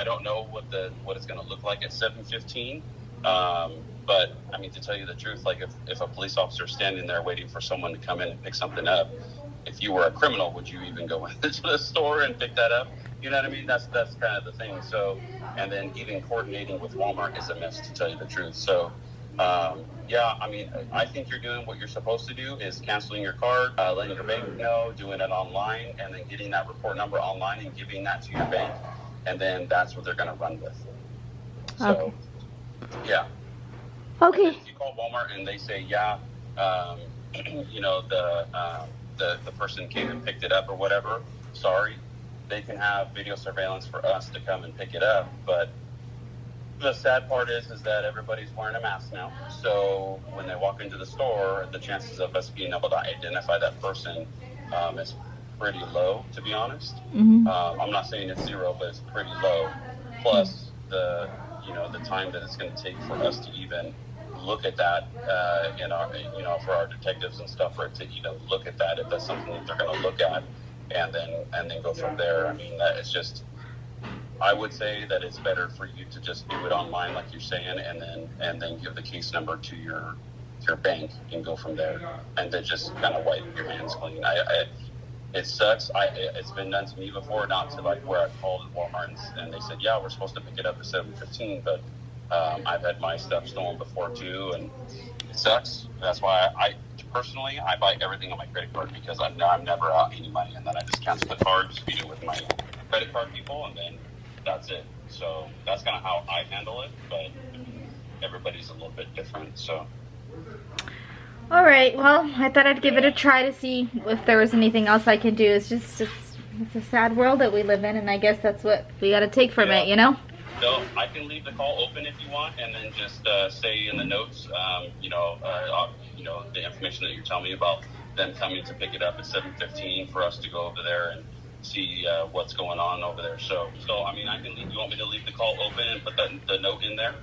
don't know what it's going to look like at 7:15. But I mean, to tell you the truth, like if a police officer is standing there waiting for someone to come in and pick something up, if you were a criminal, would you even go into the store and pick that up? You know what I mean? That's kind of the thing. So, and then even coordinating with Walmart is a mess, to tell you the truth. So, yeah, I mean, I think you're doing what you're supposed to do, is canceling your card, letting your bank know, doing it online, and then getting that report number online and giving that to your bank. And then that's what they're going to run with. So, okay. Yeah. Okay. If you call Walmart and they say, yeah, you know, the person came and picked it up or whatever, sorry, they can have video surveillance for us to come and pick it up. But the sad part is that everybody's wearing a mask now. So when they walk into the store, the chances of us being able to identify that person is pretty low, to be honest. Mm-hmm. I'm not saying it's zero, but it's pretty low. Plus the time that it's going to take for us to even look at that in our, for our detectives and stuff, for it to even look at that, if that's something that they're going to look at, and then go from there. I mean, that it's just, I would say that it's better for you to just do it online, like you're saying, and then give the case number to your bank and go from there, and then just kind of wipe your hands clean. It sucks. It's been done to me before, not to like where I called Walmart and they said, yeah, we're supposed to pick it up at 7:15, but I've had my stuff stolen before too, and it sucks. That's why I personally buy everything on my credit card, because I'm never out any money, and then I just cancel the card, just feed it with my credit card people, and then that's it. So that's kind of how I handle it, but everybody's a little bit different. So. All right, well, I thought I'd give it a try to see if there was anything else I can do. It's a sad world that we live in, and I guess that's what we got to take from it, you know? So I can leave the call open if you want, and then just say in the notes, the information that you're telling me about them coming to pick it up at 7:15 for us to go over there and see what's going on over there. So I mean, I can leave. You want me to leave the call open and put the note in there?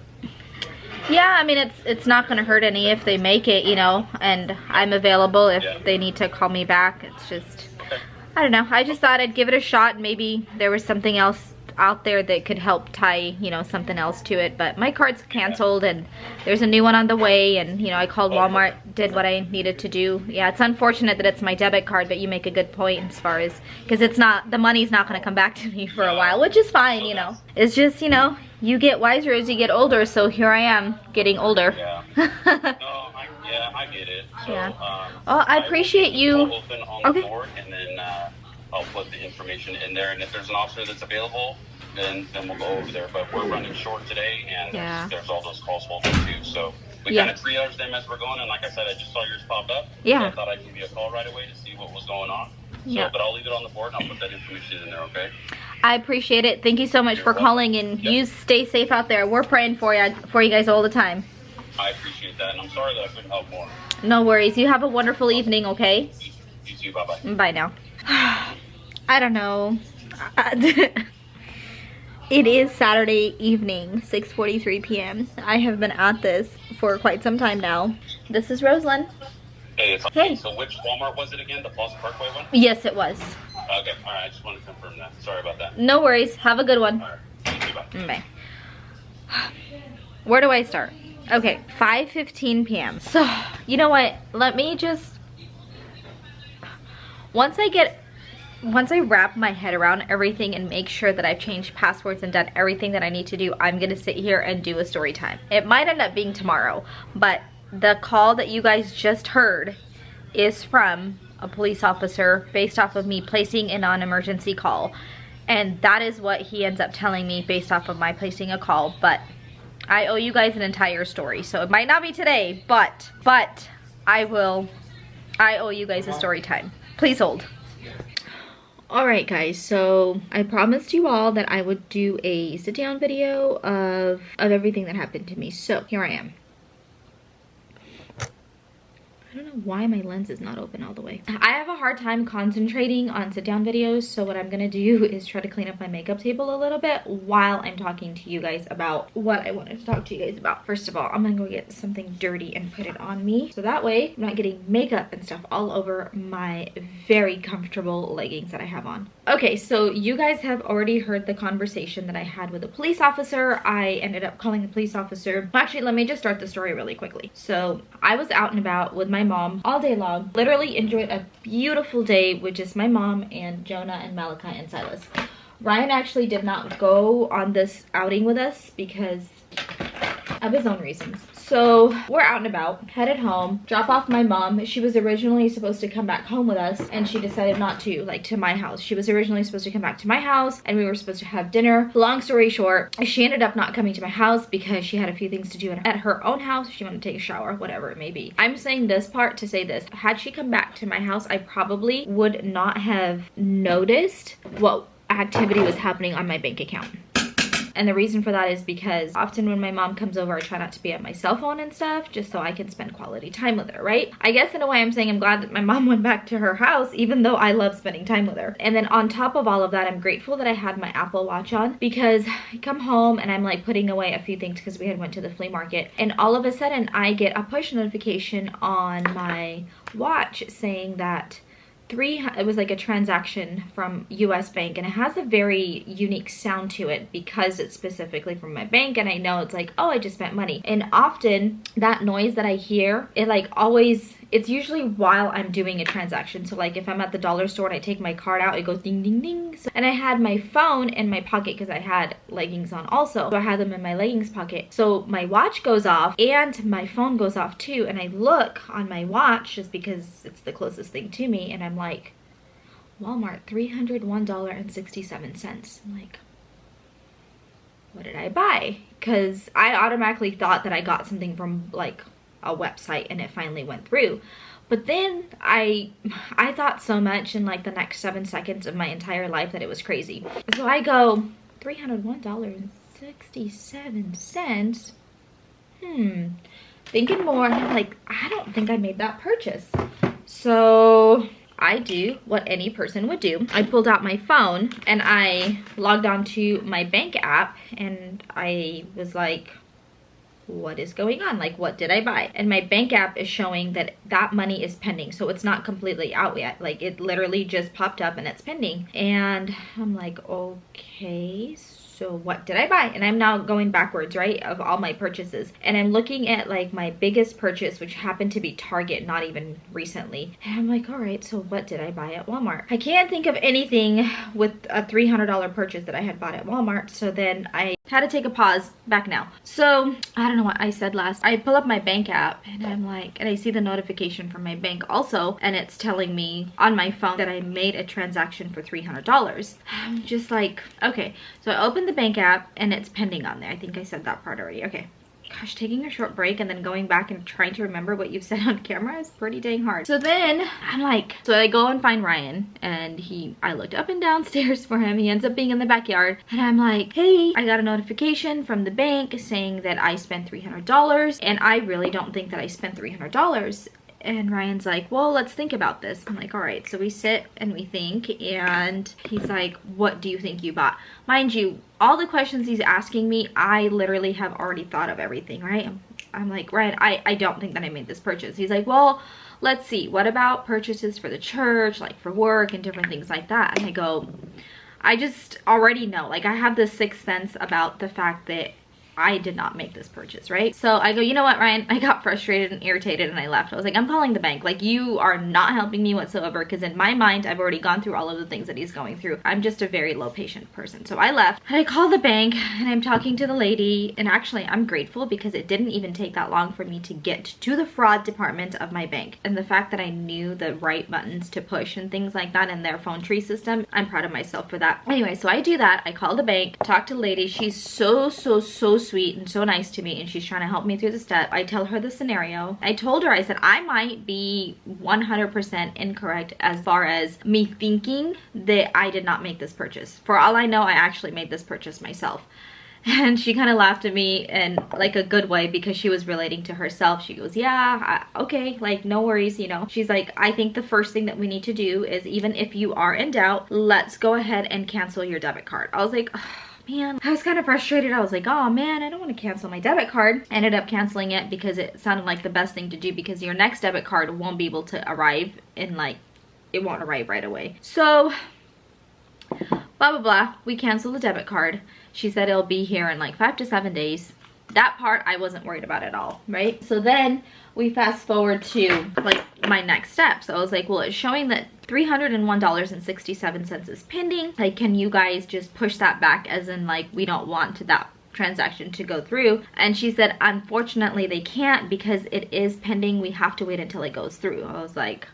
Yeah, I mean, it's not going to hurt any if they make it, and I'm available if they need to call me back. It's just, okay. I don't know. I just thought I'd give it a shot, and maybe there was something else out there that could help tie, something else to it. But my card's canceled, and there's a new one on the way, and, I called Walmart, did what I needed to do. Yeah, it's unfortunate that it's my debit card, but you make a good point as far as, because the money's not going to come back to me for a while, which is fine, It's just, you get wiser as you get older, so here I am, getting older. Yeah. I get it. So, yeah. Well, I appreciate you. Open on the board, and then I'll put the information in there, and if there's an officer that's available, then we'll go over there. But we're running short today, and there's all those calls holding too. So we kind of triage them as we're going, and like I said, I just saw yours pop up. Yeah. So I thought I'd give you a call right away to see what was going on. So, but I'll leave it on the board, and I'll put that information in there, okay? I appreciate it. Thank you so much for calling, and you stay safe out there. We're praying for you guys all the time. I appreciate that, and I'm sorry that I couldn't help more. No worries. You have a wonderful evening, okay? You too. Bye-bye. Bye now. I don't know. It is Saturday evening, 6:43 p.m. I have been at this for quite some time now. This is Rosalind. Hey. So which Walmart was it again? The Falls Parkway one? Yes, it was. Okay. All right. I just wanted to confirm that. Sorry about that. No worries. Have a good one. All right. You too, bye. Bye. Where do I start? Okay, 5:15 p.m. So, you know what? Let me just... Once I wrap my head around everything and make sure that I've changed passwords and done everything that I need to do, I'm gonna sit here and do a story time. It might end up being tomorrow, but the call that you guys just heard is from a police officer based off of me placing a non-emergency call. And that is what he ends up telling me based off of my placing a call. But I owe you guys an entire story. So it might not be today, but I owe you guys a story time. Please hold. Alright guys, so I promised you all that I would do a sit down video of everything that happened to me. So here I am. I don't know why my lens is not open all the way. I have a hard time concentrating on sit down videos, so what I'm gonna do is try to clean up my makeup table a little bit while I'm talking to you guys about what I wanted to talk to you guys about. First of all, I'm gonna go get something dirty and put it on me, so that way I'm not getting makeup and stuff all over my very comfortable leggings that I have on. Okay, so you guys have already heard the conversation that I had with a police officer. I ended up calling the police officer. Actually, let me just start the story really quickly. So I was out and about with my mom all day long, literally enjoyed a beautiful day with just my mom and Jonah and Malachi and Silas. Ryan actually did not go on this outing with us because of his own reasons. So we're out and about, headed home, drop off my mom. She was originally supposed to come back home with us and she decided not to, like to my house. She was originally supposed to come back to my house and we were supposed to have dinner. Long story short, she ended up not coming to my house because she had a few things to do at her own house. She wanted to take a shower, whatever it may be. I'm saying this part to say this. Had she come back to my house, I probably would not have noticed what activity was happening on my bank account. And the reason for that is because often when my mom comes over, I try not to be at my cell phone and stuff just so I can spend quality time with her, right? I guess in a way I'm saying I'm glad that my mom went back to her house, even though I love spending time with her. And then on top of all of that, I'm grateful that I had my Apple Watch on because I come home and I'm like putting away a few things because we had went to the flea market. And all of a sudden I get a push notification on my watch saying that it was like a transaction from US Bank, and it has a very unique sound to it because it's specifically from my bank, and I know it's like, oh, I just spent money. And often that noise that I hear, it like always, it's usually while I'm doing a transaction. So like if I'm at the dollar store and I take my card out, it goes ding ding ding. And I had my phone in my pocket because I had leggings on also, so I had them in my leggings pocket. So my watch goes off and my phone goes off too, and I look on my watch just because it's the closest thing to me, and I'm like, Walmart, $301.67. I'm like, what did I buy? Because I automatically thought that I got something from like a website and it finally went through. But then I thought so much in like the next 7 seconds of my entire life that it was crazy. So I go, $301.67. Thinking more, and I'm like, I don't think I made that purchase. So I do what any person would do. I pulled out my phone and I logged on to my bank app and I was like, what is going on? Like, what did I buy? And my bank app is showing that that money is pending. So it's not completely out yet. Like, it literally just popped up and it's pending. And I'm like, okay, so what did I buy? And I'm now going backwards, right, of all my purchases. And I'm looking at like my biggest purchase, which happened to be Target, not even recently. And I'm like, all right, so what did I buy at Walmart? I can't think of anything with a $300 purchase that I had bought at Walmart. So then I had to take a pause. Back now. So I don't know what I said last. I pull up my bank app and I'm like, and I see the notification from my bank also, and it's telling me on my phone that I made a transaction for $300. I'm just like, okay. So I opened the bank app and it's pending on there. I think I said that part already. Okay. Gosh, taking a short break and then going back and trying to remember what you've said on camera is pretty dang hard. So then I'm like, so I go and find Ryan, and I looked up and downstairs for him. He ends up being in the backyard, and I'm like, hey, I got a notification from the bank saying that I spent $300, and I really don't think that I spent $300. And Ryan's like, well, let's think about this. I'm like, all right. So we sit and we think, and he's like, what do you think you bought? Mind you, all the questions he's asking me, I literally have already thought of everything, right? I'm like, Ryan, I don't think that I made this purchase. He's like, well, let's see. What about purchases for the church, like for work and different things like that? And I go, I just already know. Like, I have this sixth sense about the fact that I did not make this purchase, right? So I go, you know what, Ryan? I got frustrated and irritated and I left. I was like, I'm calling the bank. Like, you are not helping me whatsoever, because in my mind, I've already gone through all of the things that he's going through. I'm just a very low patient person. So I left and I called the bank and I'm talking to the lady, and actually I'm grateful because it didn't even take that long for me to get to the fraud department of my bank. And the fact that I knew the right buttons to push and things like that in their phone tree system, I'm proud of myself for that. Anyway, so I do that. I call the bank, talk to the lady. She's so sweet and so nice to me, and she's trying to help me through the step. I tell her the scenario. I told her, I said, I might be 100% incorrect as far as me thinking that I did not make this purchase. For all I know, I actually made this purchase myself. And she kind of laughed at me in like a good way because she was relating to herself. She goes, yeah, okay, like no worries, you know. She's like, I think the first thing that we need to do is, even if you are in doubt, let's go ahead and cancel your debit card. I was like, oh, man, I was kind of frustrated. I was like, oh man, I don't want to cancel my debit card. I ended up canceling it because it sounded like the best thing to do, because your next debit card won't be able to arrive in like, it won't arrive right away. So blah blah blah, we canceled the debit card. She said it'll be here in like 5 to 7 days. That part I wasn't worried about at all, right? So then we fast forward to like my next step. So I was like, well, it's showing that $301.67 is pending. Like, can you guys just push that back, as in like, we don't want that transaction to go through? And she said, unfortunately they can't, because it is pending. We have to wait until it goes through. I was like,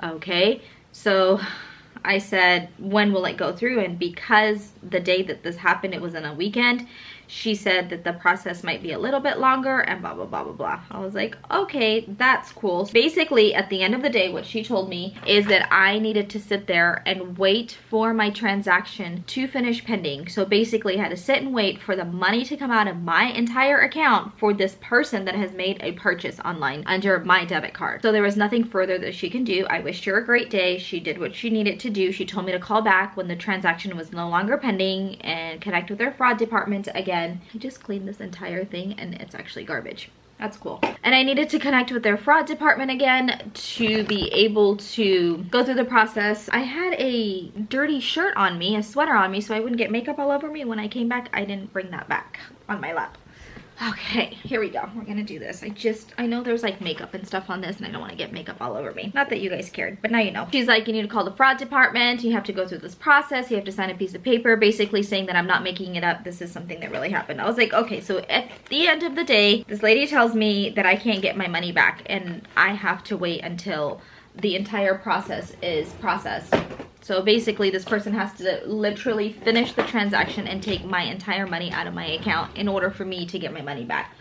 okay. So I said, when will it go through? And because the day that this happened, it was on a weekend, she said that the process might be a little bit longer and blah, blah, blah, blah, blah. I was like, okay, that's cool. So basically, at the end of the day, what she told me is that I needed to sit there and wait for my transaction to finish pending. So basically, I had to sit and wait for the money to come out of my entire account for this person that has made a purchase online under my debit card. So there was nothing further that she can do. I wished her a great day. She did what she needed to do. She told me to call back when the transaction was no longer pending and connect with their fraud department again. I just cleaned this entire thing and it's actually garbage. That's cool. And I needed to connect with their fraud department again to be able to go through the process. I had a dirty shirt on me, a sweater on me, so I wouldn't get makeup all over me. When I came back, I didn't bring that back on my lap. Okay, here we go. We're gonna do this. I know there's like makeup and stuff on this and I don't want to get makeup all over me. Not that you guys cared, but now you know. She's like, you need to call the fraud department. You have to go through this process. You have to sign a piece of paper basically saying that I'm not making it up. This is something that really happened. I was like, okay, so at the end of the day, this lady tells me that I can't get my money back and I have to wait until the entire process is processed. So basically, this person has to literally finish the transaction and take my entire money out of my account in order for me to get my money back.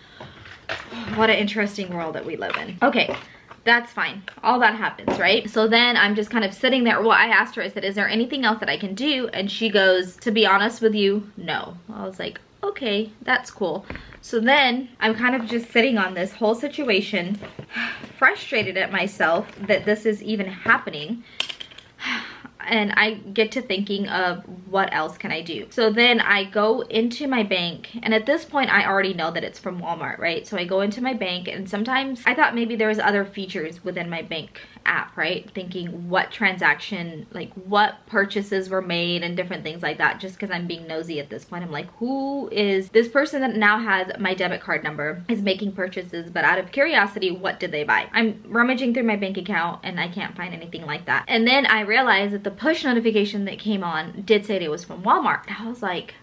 What an interesting world that we live in. Okay, that's fine. All that happens, right? So then I'm just kind of sitting there. Well, I asked her, I said, is there anything else that I can do? And she goes, to be honest with you, no. I was like, okay, that's cool. So then I'm kind of just sitting on this whole situation, frustrated at myself that this is even happening. And I get to thinking of what else can I do. So then I go into my bank, and at this point I already know that it's from Walmart, right? So I go into my bank, and sometimes I thought maybe there was other features within my bank app, right? Thinking what transaction, like what purchases were made and different things like that, just because I'm being nosy at this point. I'm like, who is this person that now has my debit card number is making purchases, but out of curiosity, what did they buy? I'm rummaging through my bank account and I can't find anything like that. And then I realized that the push notification that came on did say it was from Walmart. I was like,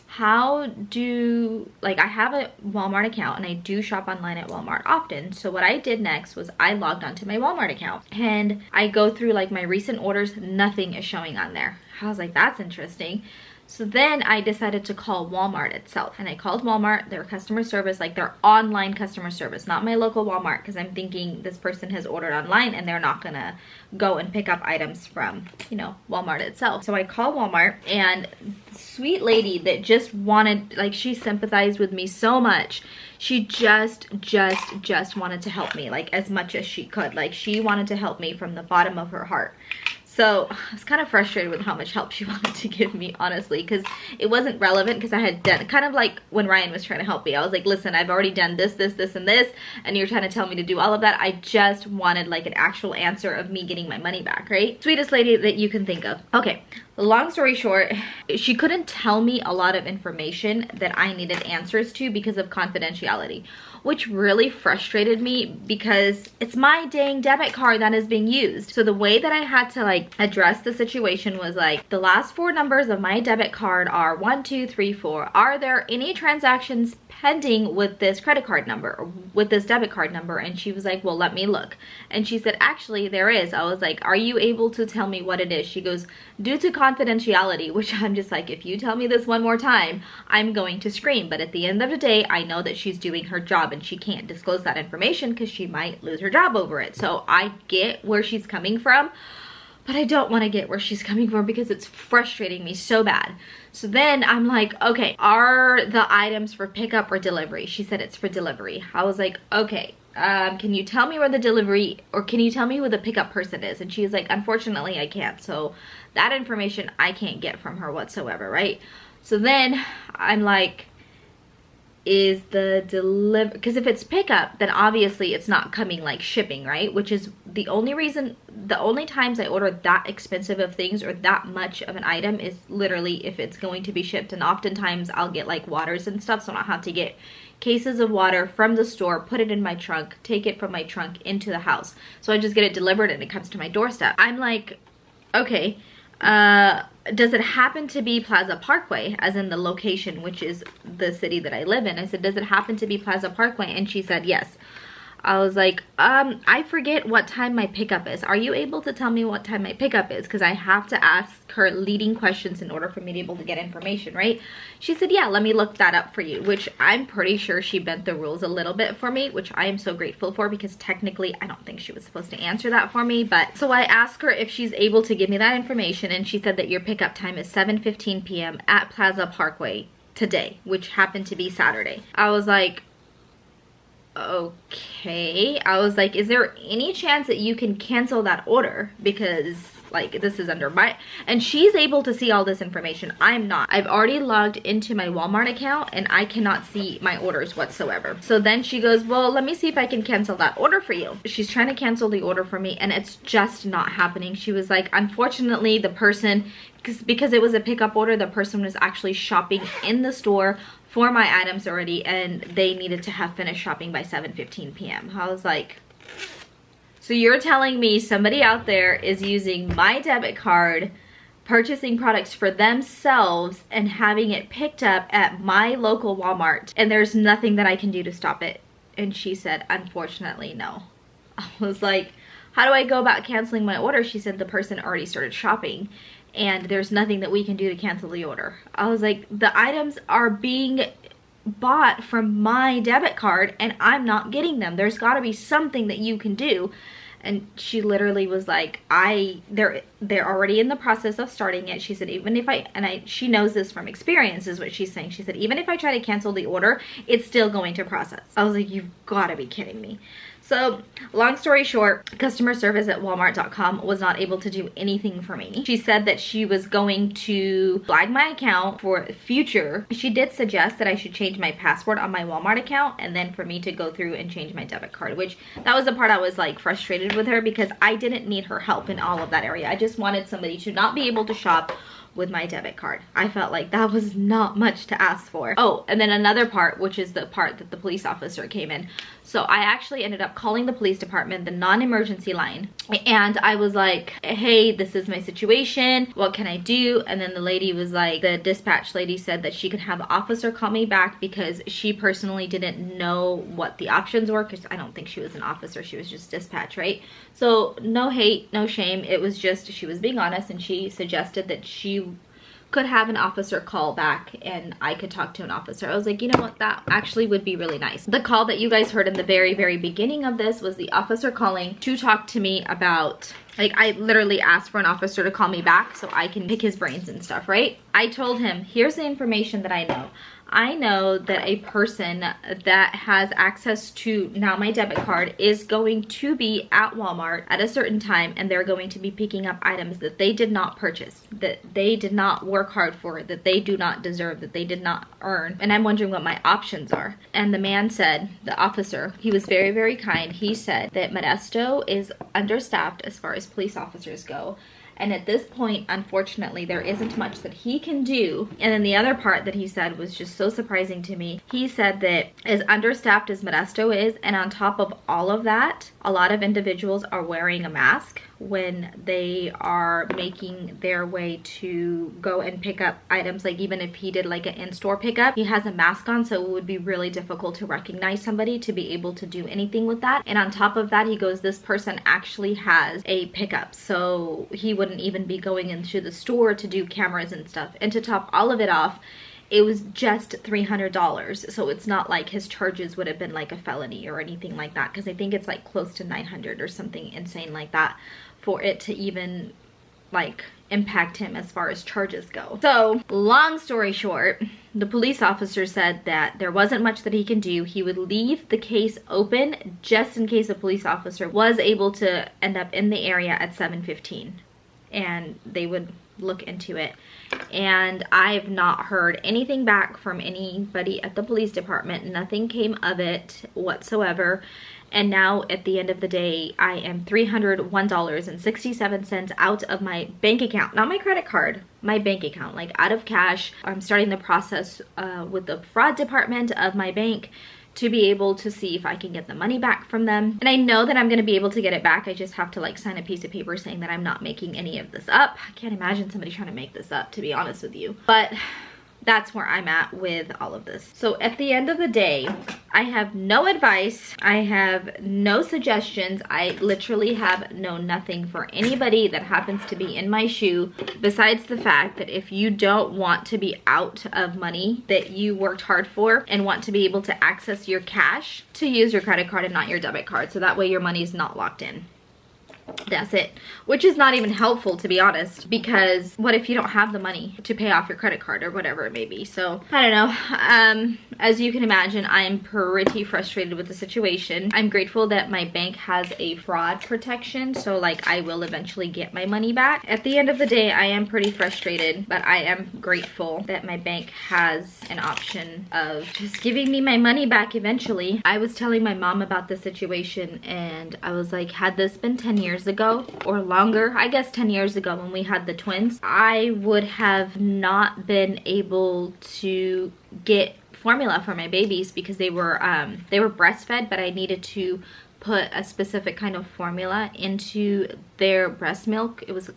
how do, like, I have a Walmart account and I do shop online at Walmart often. So what I did next was I logged onto my Walmart account and I go through like my recent orders. Nothing is showing on there. I was like, that's interesting. So then I decided to call Walmart itself, and I called Walmart, their customer service, like their online customer service, not my local Walmart, because I'm thinking this person has ordered online and they're not gonna go and pick up items from, you know, Walmart itself. So I call Walmart, and sweet lady that just wanted, like, she sympathized with me so much. She just wanted to help me, like, as much as she could. Like, she wanted to help me from the bottom of her heart. So I was kind of frustrated with how much help she wanted to give me, honestly, because it wasn't relevant, because I had done, kind of like when Ryan was trying to help me. I was like, listen, I've already done this, this, this, and this, and you're trying to tell me to do all of that. I just wanted like an actual answer of me getting my money back, right? Sweetest lady that you can think of. Okay, long story short, she couldn't tell me a lot of information that I needed answers to because of confidentiality, which really frustrated me because it's my dang debit card that is being used. So the way that I had to like address the situation was like, the last four numbers of my debit card are 1, 2, 3, 4. Are there any transactions pending with this credit card number or with this debit card number? And she was like, well, let me look. And she said, actually there is. I was like, are you able to tell me what it is? She goes, due to confidentiality, which I'm just like, if you tell me this one more time, I'm going to scream. But at the end of the day, I know that she's doing her job and she can't disclose that information because she might lose her job over it. So I get where she's coming from. but I don't want to get where she's coming from because it's frustrating me so bad. So then I'm like, okay, are the items for pickup or delivery? She said it's for delivery. I was like, okay, can you tell me where the delivery, or can you tell me who the pickup person is? And she's like, unfortunately I can't. So that information I can't get from her whatsoever, right? So then I'm like, is the deliver, because if it's pickup, then obviously it's not coming like shipping, right? Which is the only reason, the only times I order that expensive of things or that much of an item is literally if it's going to be shipped. And oftentimes I'll get like waters and stuff, so I don't have to get cases of water from the store, put it in my trunk, take it from my trunk into the house. So I just get it delivered and it comes to my doorstep. I'm like, okay, does it happen to be Plaza Parkway, as in the location, which is the city that I live in? I said, does it happen to be Plaza Parkway? And she said yes. I was like, I forget what time my pickup is. Are you able to tell me what time my pickup is? Because I have to ask her leading questions in order for me to be able to get information, right? She said, yeah, let me look that up for you, which I'm pretty sure she bent the rules a little bit for me, which I am so grateful for, because technically I don't think she was supposed to answer that for me. But so I asked her if she's able to give me that information, and she said that your pickup time is 7:15 p.m. at Plaza Parkway today, which happened to be Saturday. I was like, okay. I was like, is there any chance that you can cancel that order, because like this is under my, and she's able to see all this information. I'm not. I've already logged into my Walmart account and I cannot see my orders whatsoever. So then she goes, well, let me see if I can cancel that order for you. She's trying to cancel the order for me and it's just not happening. She was like, unfortunately the person, because it was a pickup order, the person was actually shopping in the store for my items already, and they needed to have finished shopping by 7:15 p.m. I was like, so you're telling me somebody out there is using my debit card, purchasing products for themselves and having it picked up at my local Walmart, and there's nothing that I can do to stop it? And she said, unfortunately, no. I was like, how do I go about canceling my order? She said the person already started shopping and there's nothing that we can do to cancel the order. I was like, the items are being bought from my debit card and I'm not getting them. There's got to be something that you can do. And she literally was like, they're already in the process of starting it. She said, even if she knows this from experience is what she's saying. She said, even if I try to cancel the order, it's still going to process. I was like, you've got to be kidding me. So long story short, customer service at walmart.com was not able to do anything for me. She said that she was going to flag my account for future. She did suggest that I should change my password on my Walmart account and then for me to go through and change my debit card, which that was the part I was like frustrated with her, because I didn't need her help in all of that area. I just wanted somebody to not be able to shop with my debit card. I felt like that was not much to ask for. Oh, and then another part, which is the part that the police officer came in. So I actually ended up calling the police department, the non-emergency line, and I was like, hey, this is my situation, what can I do? And then the lady was like, the dispatch lady said that she could have the officer call me back because she personally didn't know what the options were, because I don't think she was an officer, she was just dispatch, right? So no hate, no shame, it was just, she was being honest, and she suggested that she could have an officer call back and I could talk to an officer. I was like, you know what, that actually would be really nice. The call that you guys heard in the very, very beginning of this was the officer calling to talk to me about, like, I literally asked for an officer to call me back so I can pick his brains and stuff, right? I told him, here's the information that I know. I know that a person that has access to now my debit card is going to be at Walmart at a certain time, and they're going to be picking up items that they did not purchase, that they did not work hard for, that they do not deserve, that they did not earn. And I'm wondering what my options are. And the man said, the officer, he was very, very kind. He said that Modesto is understaffed as far as police officers go. And at this point, unfortunately, there isn't much that he can do. And then the other part that he said was just so surprising to me. He said that as understaffed as Modesto is, and on top of all of that, a lot of individuals are wearing a mask when they are making their way to go and pick up items. Like even if he did like an in-store pickup, he has a mask on, so it would be really difficult to recognize somebody to be able to do anything with that. And on top of that, he goes, this person actually has a pickup, so he wouldn't even be going into the store to do cameras and stuff. And to top all of it off, it was just $300, so it's not like his charges would have been like a felony or anything like that, because I think it's like close to $900 or something insane like that for it to even like impact him as far as charges go. So long story short, the police officer said that there wasn't much that he can do. He would leave the case open just in case a police officer was able to end up in the area at 7:15, and they would look into it. And I've not heard anything back from anybody at the police department. Nothing came of it whatsoever. And now at the end of the day, I am $301.67 out of my bank account, not my credit card, my bank account, like out of cash. I'm starting the process with the fraud department of my bank to be able to see if I can get the money back from them. And I know that I'm gonna be able to get it back. I just have to like sign a piece of paper saying that I'm not making any of this up. I can't imagine somebody trying to make this up, to be honest with you. But that's where I'm at with all of this. So at the end of the day, I have no advice. I have no suggestions. I literally have nothing for anybody that happens to be in my shoe, besides the fact that if you don't want to be out of money that you worked hard for and want to be able to access your cash, to use your credit card and not your debit card. So that way your money's not locked in. That's it. Which is not even helpful, to be honest, because what if you don't have the money to pay off your credit card or whatever it may be? So I don't know. As you can imagine, I am pretty frustrated with the situation. I'm grateful that my bank has a fraud protection, so like I will eventually get my money back. At the end of the day, I am pretty frustrated, but I am grateful that my bank has an option of just giving me my money back eventually. I was telling my mom about the situation, and I was like, had this been 10 years ago or longer, I guess 10 years ago when we had the twins, I would have not been able to get formula for my babies because they were breastfed, but I needed to put a specific kind of formula into their breast milk. It's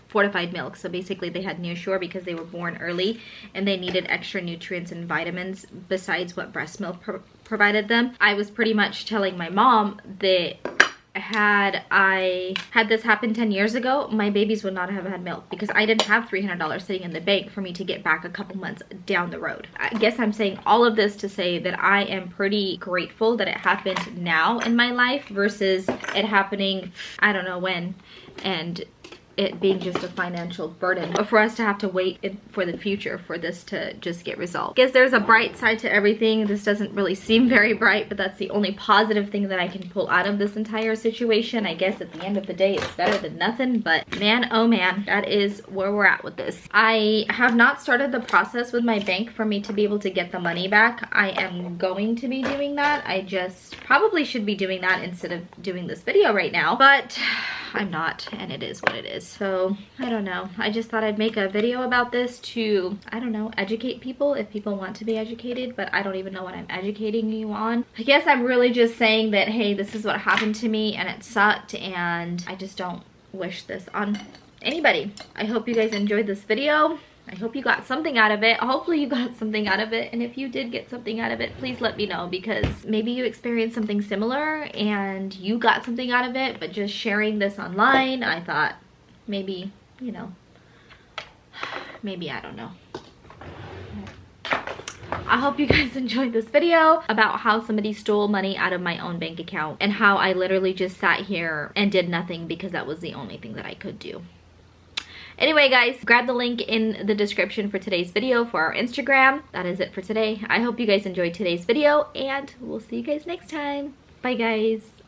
fortified milk, so basically they had Neoshore because they were born early and they needed extra nutrients and vitamins besides what breast milk provided them. I was pretty much telling my mom that had I had this happen 10 years ago, my babies would not have had milk because I didn't have $300 sitting in the bank for me to get back a couple months down the road. I guess I'm saying all of this to say that I am pretty grateful that it happened now in my life versus it happening I don't know when, and it being just a financial burden, but for us to have to wait for the future for this to just get resolved. I guess there's a bright side to everything. This doesn't really seem very bright, but that's the only positive thing that I can pull out of this entire situation. I guess at the end of the day, it's better than nothing, but man, oh man, that is where we're at with this. I have not started the process with my bank for me to be able to get the money back. I am going to be doing that. I just probably should be doing that instead of doing this video right now, but I'm not, and it is what it is. So I don't know, I just thought I'd make a video about this to, I don't know, educate people if people want to be educated, but I don't even know what I'm educating you on. I guess I'm really just saying that, hey, this is what happened to me and it sucked, and I just don't wish this on anybody. I hope you guys enjoyed this video. I hope you got something out of it. Hopefully you got something out of it, and if you did get something out of it, please let me know, because maybe you experienced something similar and you got something out of it, but just sharing this online, I thought maybe, you know, maybe, I don't know. I hope you guys enjoyed this video about how somebody stole money out of my own bank account and how I literally just sat here and did nothing because that was the only thing that I could do. Anyway, guys, grab the link in the description for today's video for our Instagram. That is it for today. I hope you guys enjoyed today's video, and we'll see you guys next time. Bye, guys.